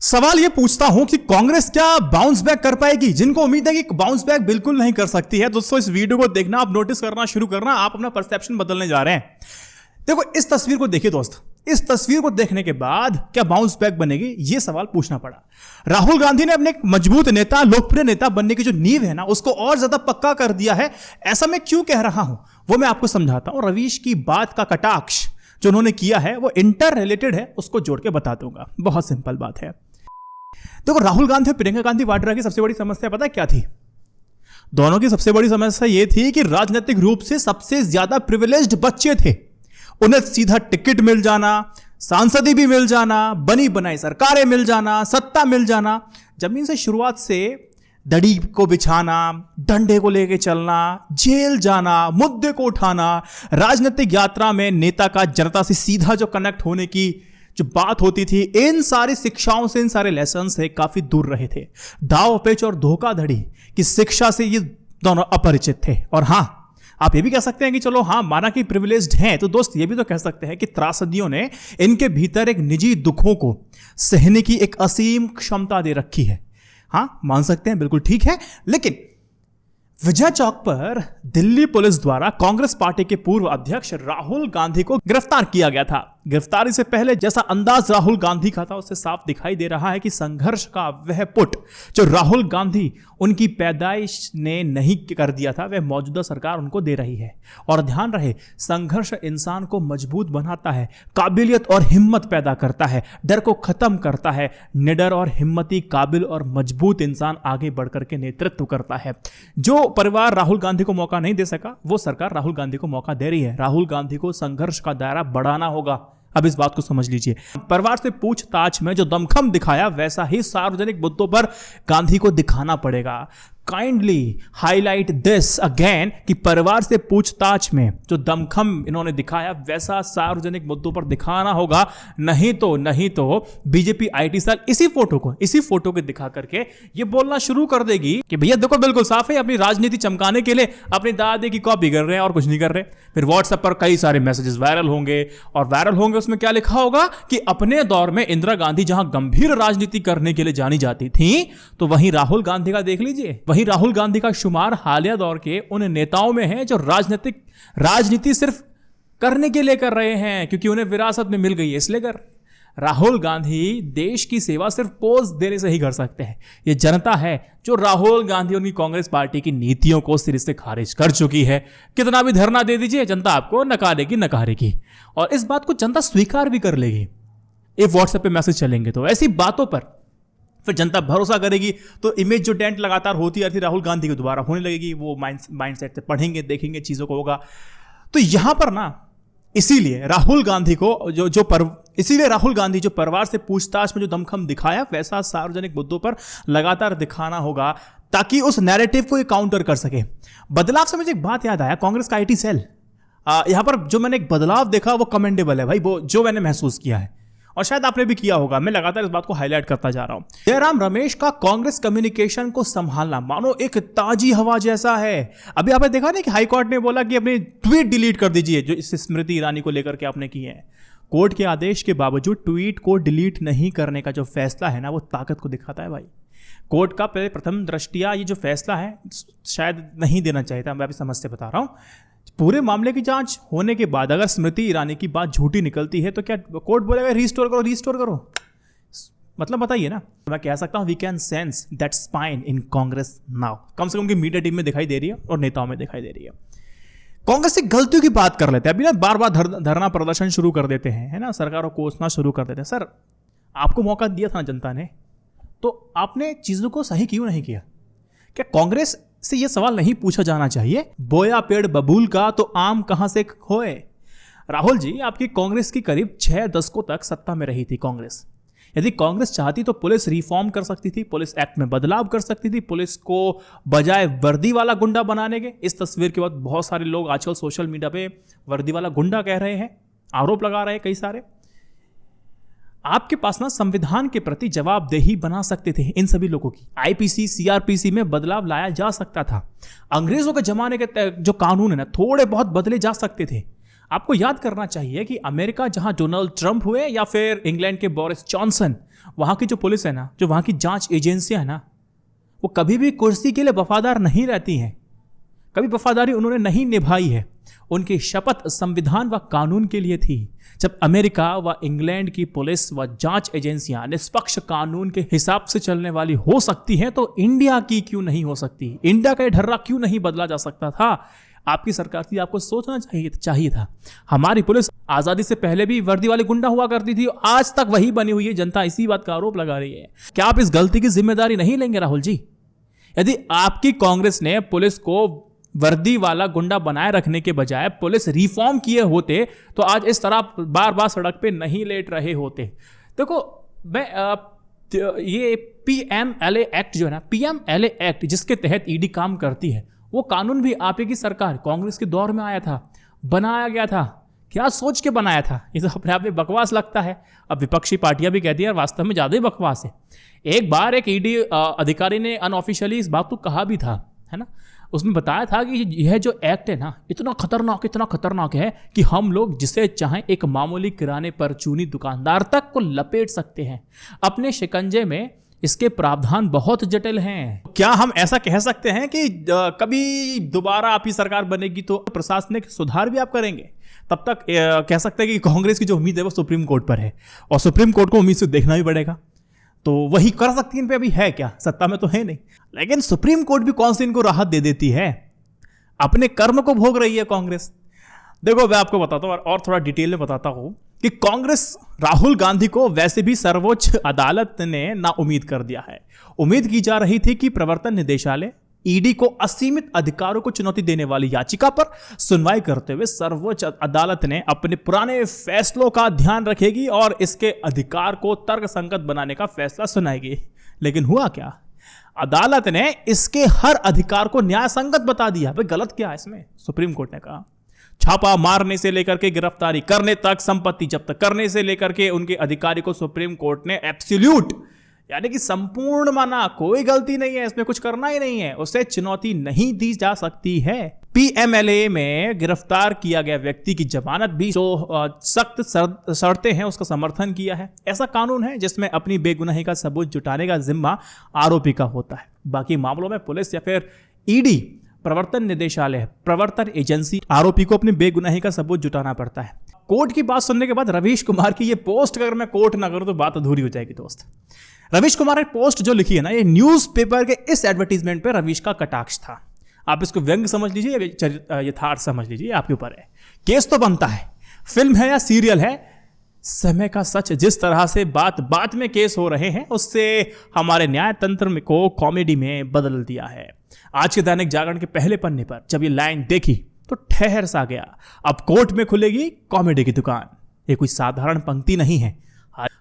सवाल यह पूछता हूं कि कांग्रेस क्या बाउंस बैक कर पाएगी? जिनको उम्मीद है कि बाउंस बैक बिल्कुल नहीं कर सकती है, दोस्तों इस वीडियो को देखना, आप नोटिस करना शुरू करना, आप अपना परसेप्शन बदलने जा रहे हैं। देखो इस तस्वीर को देखिए दोस्त, इस तस्वीर को देखने के बाद क्या बाउंस बैक बनेगी, यह सवाल पूछना पड़ा। राहुल गांधी ने अपने एक मजबूत नेता, लोकप्रिय नेता बनने की जो नींव है ना, उसको और ज्यादा पक्का कर दिया है। ऐसा मैं क्यों कह रहा हूं वो मैं आपको समझाता हूं। रवीश की बात का कटाक्ष जो उन्होंने किया है वो इंटर रिलेटेड है, उसको जोड़ के बता दूंगा। बहुत सिंपल बात है। देखो राहुल गांधी और प्रियंका गांधी वाड्रा की सबसे बड़ी समस्या पता है क्या थी? दोनों की सबसे बड़ी समस्या यह थी कि राजनीतिक रूप से सबसे ज्यादा प्रिविलेज्ड बच्चे थे। उन्हें सीधा टिकट मिल जाना, सांसदी भी मिल जाना, बनी बनाई सरकारें मिल जाना, सत्ता मिल जाना, जमीन से शुरुआत से दड़ी को बिछाना, डंडे को लेके चलना, जेल जाना, मुद्दे को उठाना, राजनीतिक यात्रा में नेता का जनता से सीधा जो कनेक्ट होने की जो बात होती थी, इन सारी शिक्षाओं से, इन सारे लेसन से काफी दूर रहे थे। दाव पेच और धोखाधड़ी की शिक्षा से ये दोनों अपरिचित थे। और हां, आप ये भी कह सकते हैं कि चलो हां, माना कि प्रिविलेज्ड हैं, तो दोस्त ये भी तो कह सकते हैं कि त्रासदियों ने इनके भीतर एक निजी दुखों को सहने की एक असीम क्षमता दे रखी है। हां, मान सकते हैं, बिल्कुल ठीक है। लेकिन विजय चौक पर दिल्ली पुलिस द्वारा कांग्रेस पार्टी के पूर्व अध्यक्ष राहुल गांधी को गिरफ्तार किया गया था। गिरफ्तारी से पहले जैसा अंदाज राहुल गांधी का था, उससे साफ दिखाई दे रहा है कि संघर्ष का वह पुट जो राहुल गांधी उनकी पैदाइश ने नहीं कर दिया था, वह मौजूदा सरकार उनको दे रही है। और ध्यान रहे, संघर्ष इंसान को मजबूत बनाता है, काबिलियत और हिम्मत पैदा करता है, डर को खत्म करता है। निडर और हिम्मती, काबिल और मजबूत इंसान आगे बढ़कर के नेतृत्व करता है। जो परिवार राहुल गांधी को मौका नहीं दे सका, वो सरकार राहुल गांधी को मौका दे रही है। राहुल गांधी को संघर्ष का दायरा बढ़ाना होगा। अब इस बात को समझ लीजिए। परिवार से पूछताछ में जो दमखम दिखाया, वैसा ही सार्वजनिक मुद्दों पर गांधी को दिखाना पड़ेगा। काइंडली हाईलाइट दिस अगेन कि परिवार से पूछताछ में जो दमखम इन्होंने दिखाया, वैसा सार्वजनिक मुद्दों पर दिखाना होगा। नहीं तो बीजेपी आईटी सेल इसी फोटो को दिखा करके ये बोलना शुरू कर देगी कि भैया देखो, बिल्कुल साफ है, अपनी राजनीति चमकाने के लिए अपनी दादी की कॉपी कर रहे हैं और कुछ नहीं कर रहे। फिर व्हाट्सएप पर कई सारे मैसेजेस वायरल होंगे, उसमें क्या लिखा होगा कि अपने दौर में इंदिरा गांधी जहां गंभीर राजनीति करने के लिए जानी जाती थी, तो वहीं राहुल गांधी का देख लीजिए, वहीं राहुल गांधी का शुमार हालिया दौर के उन नेताओं में है जो राजनीति सिर्फ करने के लिए कर रहे हैं, क्योंकि उन्हें विरासत में मिल गई है, इसलिए कर। राहुल गांधी देश की सेवा सिर्फ पोज देने से ही कर सकते हैं। यह जनता है जो राहुल गांधी उनकी कांग्रेस पार्टी की नीतियों को सिरे से खारिज कर चुकी है। कितना भी धरना दे दीजिए, जनता आपको नकारेगी और इस बात को जनता स्वीकार भी कर लेगी। एक व्हाट्सएप पे मैसेज चलेंगे तो ऐसी बातों पर फिर जनता भरोसा करेगी, तो इमेज जो डेंट लगातार होती है राहुल गांधी के द्वारा होने लगेगी। वो माइंडसेट से पढ़ेंगे, देखेंगे चीजों को होगा। तो यहां पर ना, इसीलिए राहुल गांधी जो परिवार से पूछताछ में जो दमखम दिखाया, वैसा सार्वजनिक मुद्दों पर लगातार दिखाना होगा, ताकि उस नैरेटिव को ये काउंटर कर सके। बदलाव से मुझे एक बात याद आया, कांग्रेस का आईटी सेल, यहां पर जो मैंने एक बदलाव देखा वो कमेंडेबल है भाई, वो जो मैंने महसूस किया है, और शायद आपने भी किया होगा। मैं लगातार इस बात को हाईलाइट करता जा रहा हूं। जयराम रमेश का कांग्रेस कम्युनिकेशन को संभालना मानो एक ताजी हवा जैसा है। अभी आपने देखा नहीं कि हाई कोर्ट ने बोला कि अपनी ट्वीट डिलीट कर दीजिए, जो इस स्मृति ईरानी को लेकर के आपने किए हैं। कोर्ट के आदेश के बावजूद ट्वीट को डिलीट नहीं करने का जो फैसला है ना, वो ताकत को दिखाता है भाई। कोर्ट का प्रथम दृष्टिया ये जो फैसला है, शायद नहीं देना चाहिए था। मैं अभी समझ से बता रहा हूं। पूरे मामले की जांच होने के बाद अगर स्मृति ईरानी की बात झूठी निकलती है, तो क्या कोर्ट बोलेगा रिस्टोर करो? मतलब बताइए ना। मैं कह सकता हूं we can sense that spine in Congress now. कम से कम की मीडिया टीम में दिखाई दे रही है और नेताओं में दिखाई दे रही है। कांग्रेस की गलतियों की बात कर लेते हैं। अभी ना बार बार धरना प्रदर्शन शुरू कर देते हैं, है ना, सरकारों को कोसना शुरू कर देते हैं। सर, आपको मौका दिया था ना जनता ने, तो आपने चीजों को सही क्यों नहीं किया? क्या कांग्रेस से यह सवाल नहीं पूछा जाना चाहिए, बोया पेड़ बबूल का तो आम कहां से खोए? राहुल जी, आपकी कांग्रेस की करीब 6 दशकों तक सत्ता में रही थी कांग्रेस। यदि कांग्रेस चाहती तो पुलिस रिफॉर्म कर सकती थी, पुलिस एक्ट में बदलाव कर सकती थी, पुलिस को बजाय वर्दी वाला गुंडा बनाने के। इस तस्वीर के बाद बहुत सारे लोग आजकल सोशल मीडिया पे वर्दी वाला गुंडा कह रहे हैं, आरोप लगा रहे हैं कई सारे। आपके पास ना संविधान के प्रति जवाबदेही बना सकते थे इन सभी लोगों की। आईपीसी, सीआरपीसी में बदलाव लाया जा सकता था। अंग्रेजों के जमाने के जो कानून है ना, थोड़े बहुत बदले जा सकते थे। आपको याद करना चाहिए कि अमेरिका जहां डोनाल्ड ट्रंप हुए या फिर इंग्लैंड के बोरिस जॉनसन, वहां की जो पुलिस है ना, जो वहां की जांच एजेंसियां है ना, वो कभी भी कुर्सी के लिए वफादार नहीं रहती हैं। कभी वफादारी उन्होंने नहीं निभाई है। उनकी शपथ संविधान व कानून के लिए थी। जब अमेरिका व इंग्लैंड की पुलिस व जांच एजेंसियां निष्पक्ष कानून के हिसाब से चलने वाली हो सकती हैं, तो इंडिया की क्यों नहीं हो सकती? इंडिया का ढर्रा क्यों नहीं बदला जा सकता था? आपकी सरकार थी, आपको सोचना चाहिए था। हमारी पुलिस आजादी से पहले भी वर्दी वाली गुंडा हुआ करती थी, आज तक वही बनी हुई है। जनता इसी बात का आरोप लगा रही है। क्या आप इस गलती की जिम्मेदारी नहीं लेंगे राहुल जी? यदि आपकी कांग्रेस ने पुलिस को वर्दी वाला गुंडा बनाए रखने के बजाय पुलिस रिफॉर्म किए होते, तो आज इस तरह बार बार सड़क पे नहीं लेट रहे होते। देखो, मैं ये PMLA एक्ट जो है ना, PMLA एक्ट जिसके तहत ईडी काम करती है, वो कानून भी आप ही की सरकार कांग्रेस के दौर में आया था, बनाया गया था। क्या सोच के बनाया था? ये तो अपने आप में बकवास लगता है। अब विपक्षी पार्टियां भी कहती है वास्तव में ज्यादा ही बकवास है। एक बार एक ईडी अधिकारी ने अनऑफिशियली इस बात को कहा भी था, है ना। उसमें बताया था कि यह जो एक्ट है ना, इतना खतरनाक है कि हम लोग जिसे चाहें एक मामूली किराने पर चूनी दुकानदार तक को लपेट सकते हैं। अपने शिकंजे में इसके प्रावधान बहुत जटिल हैं। क्या हम ऐसा कह सकते हैं कि कभी दोबारा आपकी सरकार बनेगी तो प्रशासनिक सुधार भी आप करेंगे? तब तक कह सकते हैं कि कांग्रेस की जो उम्मीद है वो सुप्रीम कोर्ट पर है, और सुप्रीम कोर्ट को उम्मीद से देखना भी पड़ेगा। तो वही कर सकती है। इन पे अभी है क्या? सत्ता में तो है नहीं, लेकिन सुप्रीम कोर्ट भी कौन सी इनको राहत दे देती है? अपने कर्म को भोग रही है कांग्रेस। देखो, मैं आपको बताता हूं और थोड़ा डिटेल में बताता हूं कि कांग्रेस राहुल गांधी को वैसे भी सर्वोच्च अदालत ने ना उम्मीद कर दिया है। उम्मीद की जा रही थी कि प्रवर्तन निदेशालय ईडी को असीमित अधिकारों को चुनौती देने वाली याचिका पर सुनवाई करते हुए सर्वोच्च अदालत ने अपने पुराने फैसलों का ध्यान रखेगी और इसके अधिकार को तर्कसंगत बनाने का फैसला सुनाएगी। लेकिन हुआ क्या? अदालत ने इसके हर अधिकार को न्यायसंगत बता दिया। भाई गलत क्या है इसमें? सुप्रीम कोर्ट ने कहा छापा मारने से लेकर के गिरफ्तारी करने तक, संपत्ति जब्त करने से लेकर के उनके अधिकारी को सुप्रीम कोर्ट ने एब्सोल्यूट, यानी कि संपूर्ण माना। कोई गलती नहीं है, इसमें कुछ करना ही नहीं है, उसे चुनौती नहीं दी जा सकती है। PMLA में गिरफ्तार किया गया व्यक्ति की जमानत भी जो सख्त शर्तें हैं उसका समर्थन किया है। ऐसा कानून है जिसमें अपनी बेगुनाही का सबूत जुटाने का जिम्मा आरोपी का होता है। बाकी मामलों में पुलिस या फिर ईडी, प्रवर्तन निदेशालय, प्रवर्तन एजेंसी, आरोपी को अपनी बेगुनाही का सबूत जुटाना पड़ता है। कोर्ट की बात सुनने के बाद रवीश कुमार की ये पोस्ट अगर मैं कोर्ट ना करूं तो बात अधूरी हो जाएगी दोस्त। रवीश कुमार ने पोस्ट जो लिखी है ना, ये न्यूज़पेपर के इस एडवर्टीजमेंट पे रवीश का कटाक्ष था। आप इसको व्यंग समझ लीजिए या यथार्थ समझ लीजिए, आपके ऊपर है। केस तो बनता है, फिल्म है या सीरियल है, समय का सच। जिस तरह से बात में केस हो रहे हैं उससे हमारे न्याय तंत्र को कॉमेडी में बदल दिया है। आज के दैनिक जागरण के पहले पन्ने पर जब ये लाइन देखी तो ठहर सा गया। अब कोर्ट में खुलेगी कॉमेडी की दुकान। ये कोई साधारण पंक्ति नहीं है।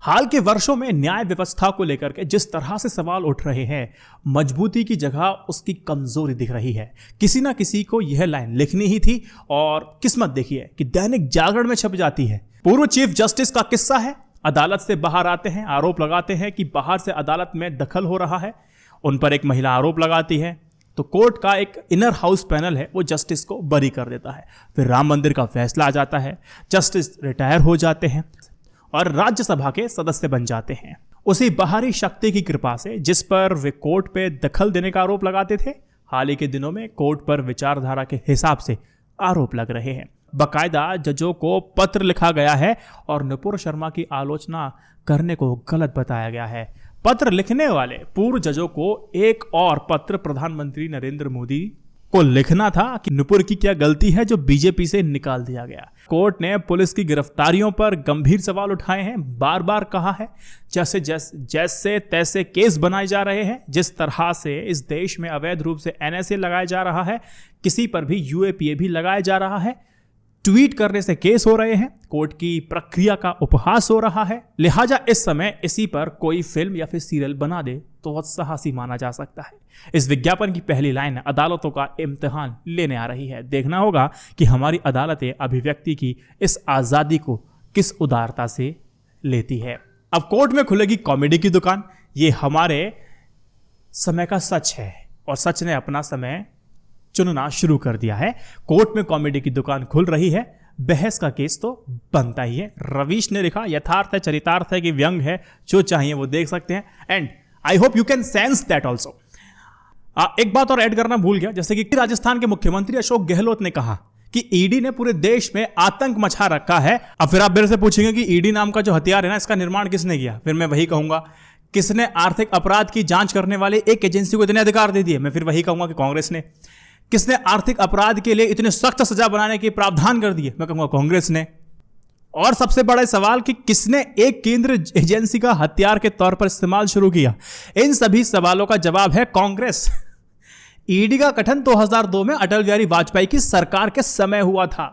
हाल के वर्षों में न्याय व्यवस्था को लेकर के जिस तरह से सवाल उठ रहे हैं, मजबूती की जगह उसकी कमजोरी दिख रही है। किसी ना किसी को यह लाइन लिखनी ही थी और किस्मत देखिए कि दैनिक जागरण में छप जाती है। पूर्व चीफ जस्टिस का किस्सा है। अदालत से बाहर आते हैं, आरोप लगाते हैं कि बाहर से अदालत में दखल हो रहा है। उन पर एक महिला आरोप लगाती है तो कोर्ट का एक इनर हाउस पैनल है, वो जस्टिस को बरी कर देता है। फिर राम मंदिर का फैसला आ जाता है, जस्टिस रिटायर हो जाते हैं और राज्यसभा के सदस्य बन जाते हैं। उसी बाहरी शक्ति की कृपा से जिस पर वे कोर्ट पे दखल देने का आरोप लगाते थे, हाल ही के दिनों में कोर्ट पर विचारधारा के हिसाब से आरोप लग रहे हैं। बाकायदा जजों को पत्र लिखा गया है और नुपुर शर्मा की आलोचना करने को गलत बताया गया है। पत्र लिखने वाले पूर्व जजों को एक और पत्र प्रधानमंत्री नरेंद्र मोदी को लिखना था कि नुपुर की क्या गलती है जो बीजेपी से निकाल दिया गया। कोर्ट ने पुलिस की गिरफ्तारियों पर गंभीर सवाल उठाए हैं, बार बार कहा है जैसे तैसे केस बनाए जा रहे हैं। जिस तरह से इस देश में अवैध रूप से NSA लगाया जा रहा है, किसी पर भी UAPA भी लगाया जा रहा है, ट्वीट करने से केस हो रहे हैं, कोर्ट की प्रक्रिया का उपहास हो रहा है। लिहाजा इस समय इसी पर कोई फिल्म या फिर सीरियल बना दे तो बहुत साहसी माना जा सकता है। इस विज्ञापन की पहली लाइन अदालतों का इम्तिहान लेने आ रही है। देखना होगा कि हमारी अदालतें अभिव्यक्ति की इस आज़ादी को किस उदारता से लेती है। अब कोर्ट में खुलेगी कॉमेडी की दुकान। ये हमारे समय का सच है और सच ने अपना समय चुनना शुरू कर दिया है। कोर्ट में कॉमेडी की दुकान खुल रही है। बहस का केस तो बनता ही है। रवीश ने लिखा, यथार्थ है, चरितार्थ है कि व्यंग है, जो चाहिए वो देख सकते हैं, and I hope you can sense that also. एक बात और ऐड करना भूल गया, जैसे कि राजस्थान के मुख्यमंत्री अशोक गहलोत ने कहा कि ईडी ने पूरे देश में आतंक मचा रखा है। अब फिर आप मेरे से पूछेंगे कि ईडी नाम का जो हथियार है ना, इसका निर्माण किसने किया? फिर मैं वही कहूंगा, किसने आर्थिक अपराध की जांच करने वाले एक एजेंसी को इतने अधिकार दे दिए? मैं फिर वही कहूंगा कि कांग्रेस ने। किसने आर्थिक अपराध के लिए इतने सख्त सजा बनाने के प्रावधान कर दिए? मैं कहूंगा कांग्रेस ने। और सबसे बड़ा सवाल कि किसने एक केंद्र एजेंसी का हथियार के तौर पर इस्तेमाल शुरू किया? इन सभी सवालों का जवाब है कांग्रेस। ईडी का गठन 2002 में अटल बिहारी वाजपेयी की सरकार के समय हुआ था,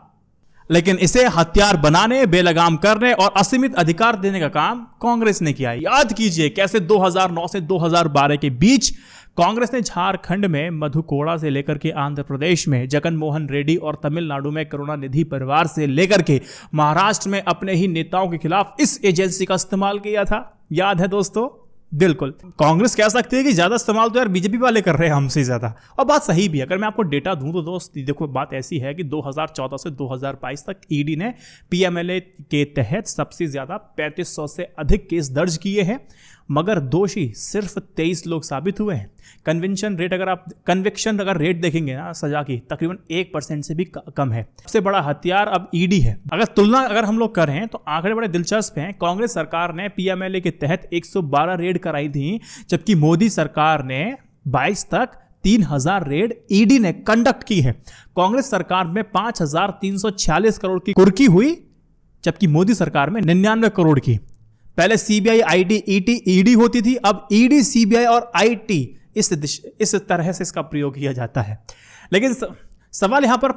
लेकिन इसे हथियार बनाने, बेलगाम करने और असीमित अधिकार देने का काम कांग्रेस ने किया। याद कीजिए कैसे 2009 से 2012 के बीच कांग्रेस ने झारखंड में मधुकोड़ा से लेकर के आंध्र प्रदेश में जगन मोहन रेड्डी और तमिलनाडु में करुणानिधि परिवार से लेकर के महाराष्ट्र में अपने ही नेताओं के खिलाफ इस एजेंसी का इस्तेमाल किया था। याद है दोस्तों? बिल्कुल। कांग्रेस कह सकती है कि ज्यादा इस्तेमाल तो यार बीजेपी वाले कर रहे हैं हमसे ज्यादा, और बात सही भी है। अगर मैं आपको डेटा दूं तो दोस्त देखो, बात ऐसी है कि 2014 से 2022 तक ईडी ने पीएमएलए के तहत सबसे ज्यादा 3500 से अधिक केस दर्ज किए हैं, मगर दोषी सिर्फ 23 लोग साबित हुए हैं। कन्विक्शन अगर रेट देखेंगे ना सजा की, तकरीबन 1% से भी कम है। सबसे बड़ा हथियार अब ईडी है। अगर हम लोग करें तो आंकड़े बड़े दिलचस्प हैं। कांग्रेस सरकार ने पीएमएलए के तहत 112 रेड कराई थी, जबकि मोदी सरकार ने 22 तक 3000 रेड ईडी ने कंडक्ट की है। कांग्रेस सरकार में 5346 करोड़ की कुर्की हुई, जबकि मोदी सरकार में 99 करोड़ की। पहले सीबीआई, आईटी, ईडी होती थी, अब ईडी, सीबीआई और आईटी इस तरह से इसका प्रयोग किया जाता है। लेकिन सवाल यहां पर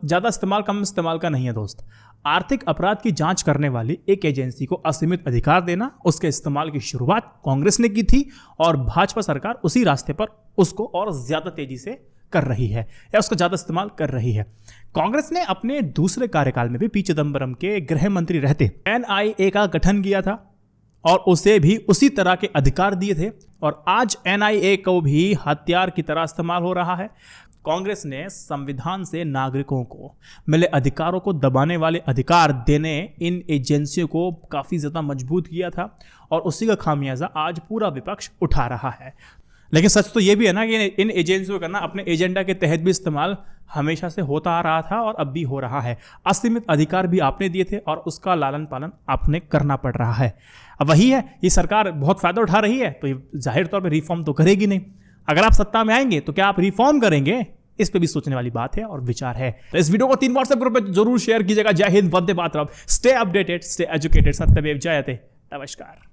ज्यादा इस्तेमाल कम इस्तेमाल का नहीं है दोस्त। आर्थिक अपराध की जांच करने वाली एक एजेंसी को असीमित अधिकार देना, उसके इस्तेमाल की शुरुआत कांग्रेस ने की थी, और भाजपा सरकार उसी रास्ते पर उसको और ज्यादा तेजी से कर रही है, या उसका ज्यादा इस्तेमाल कर रही है। कांग्रेस ने अपने दूसरे कार्यकाल में भी पी चिदंबरम के गृह मंत्री रहते एनआईए का गठन किया था और उसे भी उसी तरह के अधिकार दिए थे, और आज एनआईए को भी हथियार की तरह इस्तेमाल हो रहा है। कांग्रेस ने संविधान से नागरिकों को मिले अधिकारों को दबाने वाले अधिकार देने इन एजेंसियों को काफी ज्यादा मजबूत किया था, और उसी का खामियाजा आज पूरा विपक्ष उठा रहा है। लेकिन सच तो यह भी है ना कि इन एजेंसियों का ना अपने एजेंडा के तहत भी इस्तेमाल हमेशा से होता आ रहा था और अब भी हो रहा है। असीमित अधिकार भी आपने दिए थे और उसका लालन पालन आपने करना पड़ रहा है। अब वही है, ये सरकार बहुत फायदा उठा रही है, तो ये जाहिर तौर पे रिफॉर्म तो करेगी नहीं। अगर आप सत्ता में आएंगे तो क्या आप रिफॉर्म करेंगे? इस पे भी सोचने वाली बात है और विचार है। तो इस वीडियो को 3 व्हाट्सएप ग्रुप में जरूर शेयर कीजिएगा। जय Hind, Vande Mataram, stay updated, stay educated, सत्यमेव जयते। नमस्कार।